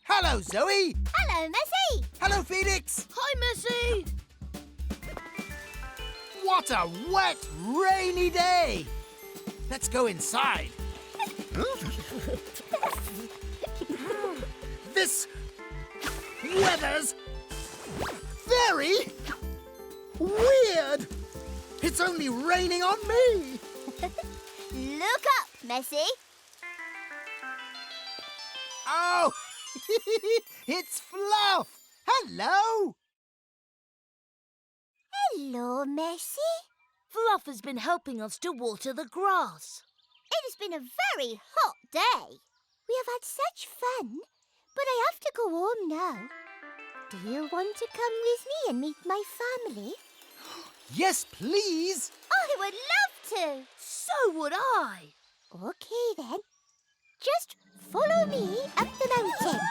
Hello, Zoe. Hello, Messi. Hello, Felix. Hi, Messi. What a wet, rainy day. Let's go inside. This weather's very weird. It's only raining on me. Look up, Messi. Oh, it's Fluff. Hello. Hello, Messi. Fluff has been helping us to water the grass. It has been a very hot day. We have had such fun, but I have to go home now. Do you want to come with me and meet my family? Yes, please. I would love to. So would I. Okay, then. Just follow me up the mountain.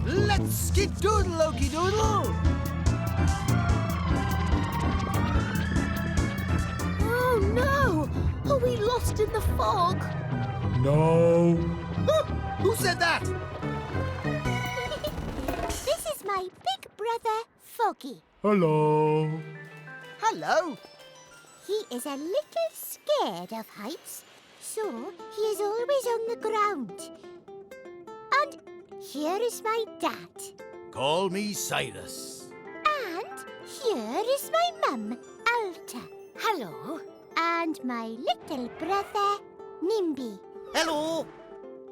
Let's skedoodle, OKIDO. Oh, no. Are we lost in the fog? No. Who said that? This is my big brother, Foggy. Hello. Hello. He is a little scared of heights, so he is always on the ground. And here is my dad. Call me Cyrus. And here is my mum, Alta. Hello. And my little brother, Nimby. Hello.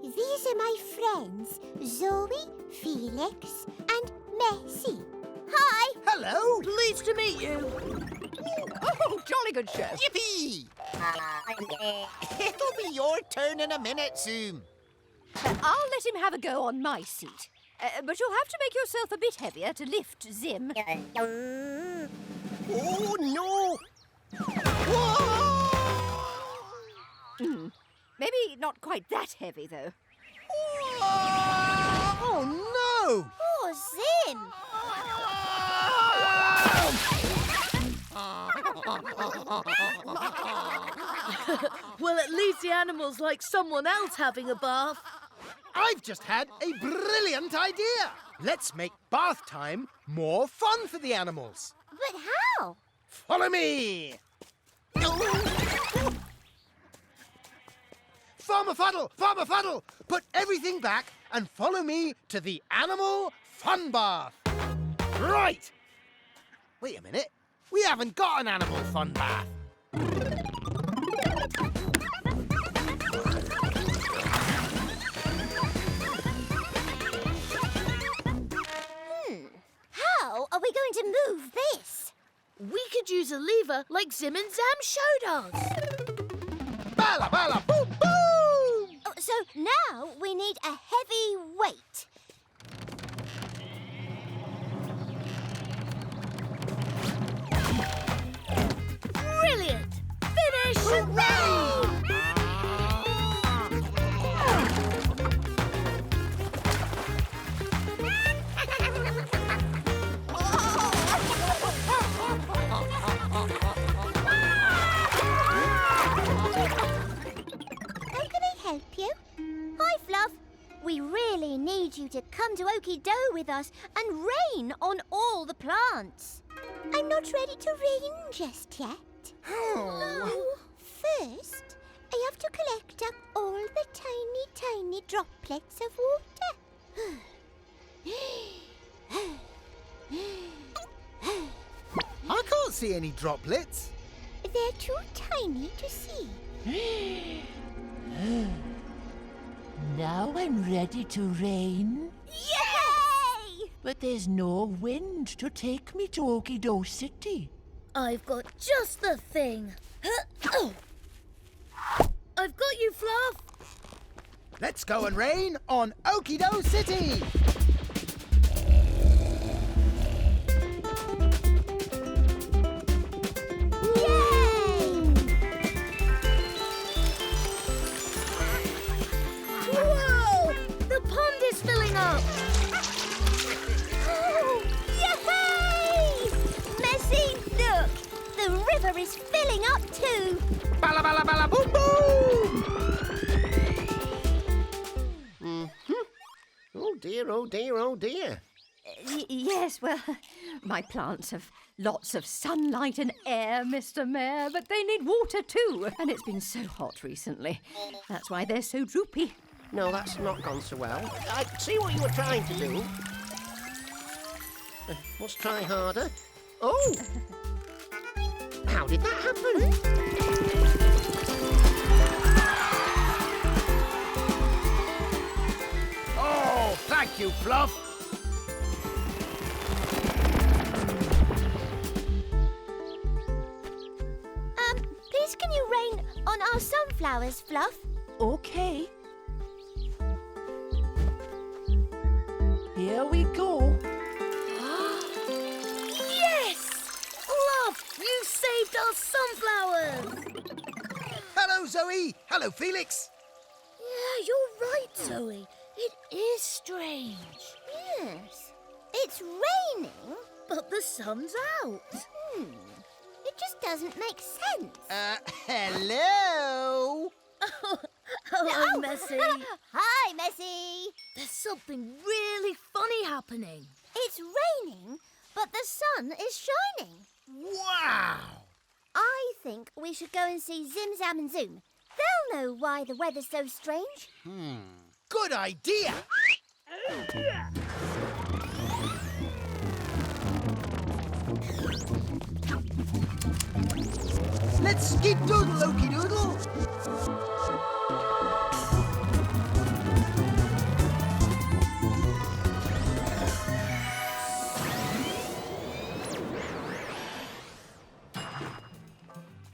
These are my friends, Zoe, Felix, and Messi. Hi! Hello. Pleased to meet you. Oh, jolly good show. Yippee! It'll be your turn in a minute, Zoom. I'll let him have a go on my seat. But you'll have to make yourself a bit heavier to lift Zim. Oh, no! Whoa! Maybe not quite that heavy, though. Oh, no. Oh, Zim! Well, at least the animals like someone else having a bath. I've just had a brilliant idea. Let's make bath time more fun for the animals. But how? Follow me. Farmer Fuddle, put everything back and follow me to the animal fun bath. Right. Wait a minute. We haven't got an animal fun bath. How are we going to move this? We could use a lever like Zim and Zam showed us. Bala, bala, boom, boom. Oh, so now we need a heavy weight. Brilliant! Finish! Hooray! How can I help you? Hi, Fluff. We really need you to come to OKIDO with us and rain on all the plants. I'm not ready to rain just yet. Oh. First, I have to collect up all the tiny, tiny droplets of water. I can't see any droplets. They're too tiny to see. Now I'm ready to rain, Yay! but there's no wind to take me to OKIDO City. I've got just the thing. I've got you, Fluff. Let's go and rain on OKIDO City. Whoa! The pond is filling up. Oh, yay! Messi, look! The river is filling up too. Bala, bala, dear, oh dear, oh dear. Yes, well, my plants have lots of sunlight and air, Mr. Mayor, but they need water too. And it's been so hot recently. That's why they're so droopy. No, that's not gone so well. I see what you were trying to do. Let's try harder. Oh! How did that happen? Oh, thank you, Fluff. Please can you rain on our sunflowers, Fluff? Okay. Here we go. Yes! Fluff, you saved our sunflowers! Hello, Zoe. Hello, Felix. Yeah, you're right, Zoe. It is strange. Yes. It's raining. But the sun's out. It just doesn't make sense. Hello. Hello, Messi. Hi, Messi. There's something really funny happening. It's raining, but the sun is shining. Wow. I think we should go and see Zam and Zoom. They'll know why the weather's so strange. Good idea. Let's skedaddle, OKIDO.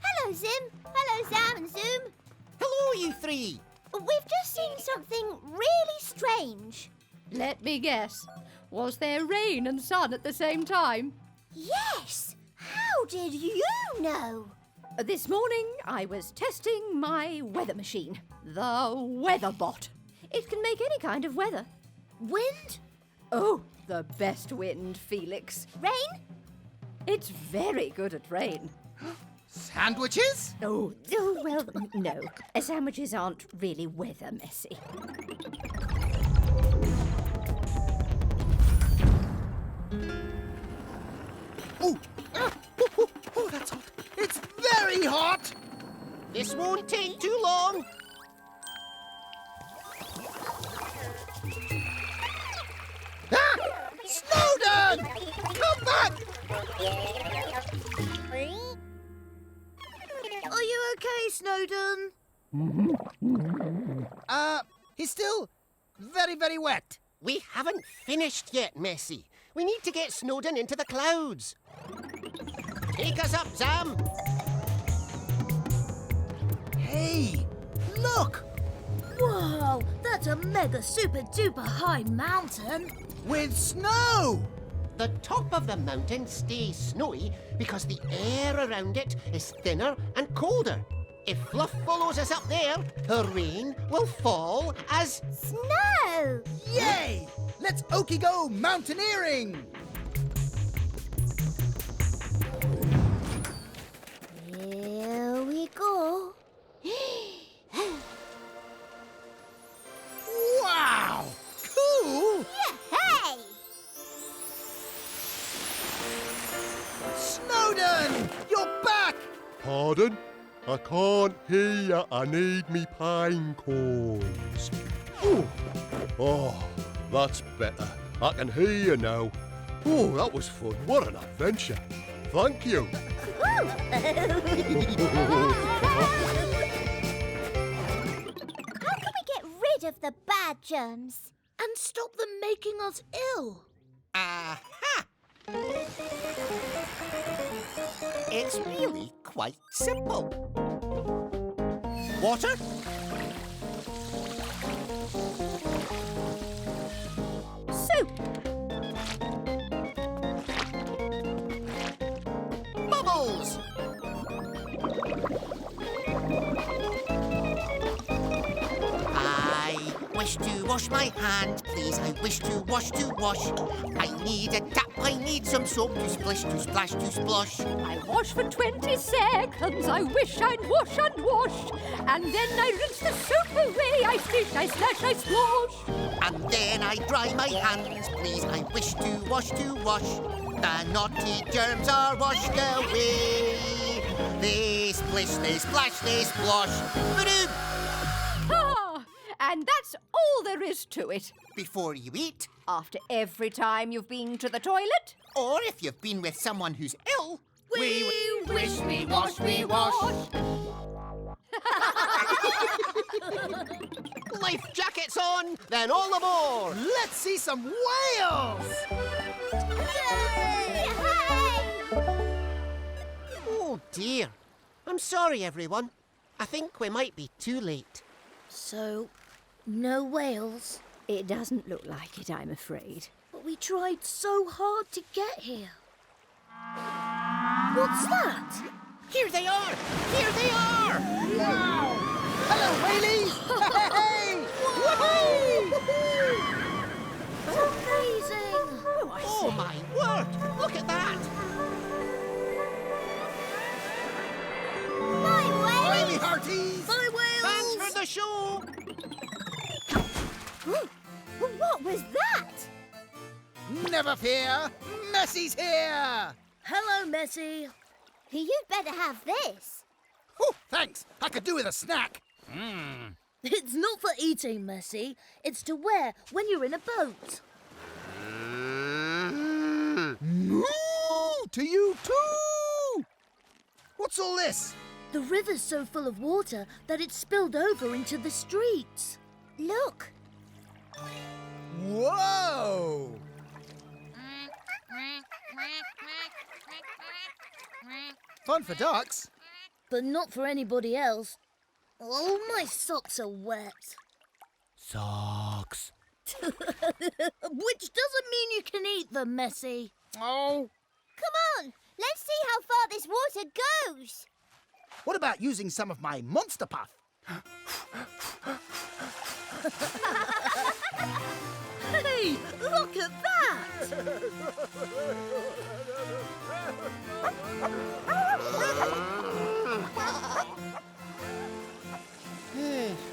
Hello, Zim. Hello, Zam and Zoom. Hello, you three. We've just seen something really strange. Let me guess. Was there rain and sun at the same time? Yes. How did you know? This morning, I was testing my weather machine, the Weather Bot. It can make any kind of weather. Wind? Oh, the best wind, Felix. Rain? It's very good at rain. Sandwiches? Oh, well, no. Sandwiches aren't really weather, Messi. Oh, that's hot. It's very hot. This won't take too long. Ah! Snowden! Come back! Are you okay, Snowden? He's still very, very wet. We haven't finished yet, Messi. We need to get Snowden into the clouds. Take us up, Zam. Hey, look! Whoa, that's a mega super duper high mountain. With snow! The top of the mountain stays snowy because the air around it is thinner and colder. If Fluff follows us up there, her rain will fall as... Snow! Yay! Let's OKIDO Mountaineering! Here we go. Wow! Cool! Hey! Snowden! You're back! Pardon? I can't hear you. I need me pine cones. Ooh. Oh, that's better. I can hear you now. Oh, that was fun. What an adventure. Thank you. How can we get rid of the bad germs? And stop them making us ill. Aha! It's really quite simple. Water, Soup. bubbles, I wish to wash my hand, please. I wish to wash, to wash. I need a tap I need some soap to splish, to splash, to splosh. I wash for 20 seconds. I wish I'd wash and wash. And then I rinse the soap away. I splish, I splash, I splosh. And then I dry my hands, please. I wish to wash, to wash. The naughty germs are washed away. They splish, they splash, they splosh. Ba-doom! Ah, and that's all there is to it. Before you eat, After every time you've been to the toilet, or if you've been with someone who's ill, we wish we wash, we wash. life jackets on, then all aboard! Let's see some whales! Oh dear. I'm sorry, everyone. I think we might be too late. So, no whales? It doesn't look like it, I'm afraid. But we tried so hard to get here. What's that? Here they are! Here they are! Wow! Hello, whaleys! Hey! Woohoo! Amazing! Oh my word! Look at that! Bye, Whaley whales! hearties! Bye, whales! Thanks for the show! What was that? Never fear, Messie's here! Hello, Messi. You'd better have this. Oh, thanks. I could do with a snack. It's not for eating, Messi. It's to wear when you're in a boat. Moo! To you too! What's all this? The river's so full of water that it's spilled over into the streets. Look. Whoa! Fun for ducks. But not for anybody else. Oh, my socks are wet. Socks. Which doesn't mean you can eat them, Messi. Oh. Come on. Let's see how far this water goes. What about using some of my Monster Puff? Hey, look at that!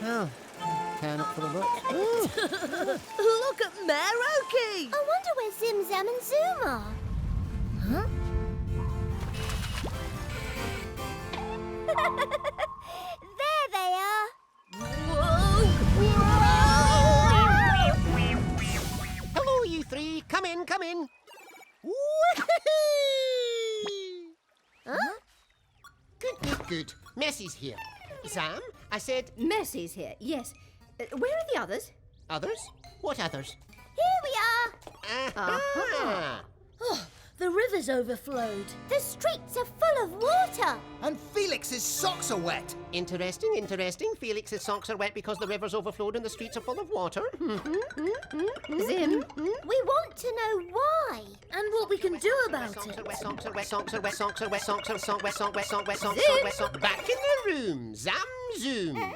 Well, turn up for the look. Look at Mayor Oki! I wonder where Zam and Zoom are. Huh? There they are. Hello, you three. Come in, come in. Huh? Good, good, good. Messie's here. Zam, I said Messie's here, yes. Where are the others? others. What others? Here we are. Ah. Oh, the river's overflowed. The streets are full of water. And Felix's socks are wet. Interesting, interesting. Felix's socks are wet because the river's overflowed and the streets are full of water. Zim, We want to know why. And what we can do about Socks it. are wet, socks are wet, socks are wet, socks are wet, socks are wet, socks are wet, socks are wet, socks are wet, socks are wet. Back in the room, Zam Zoom.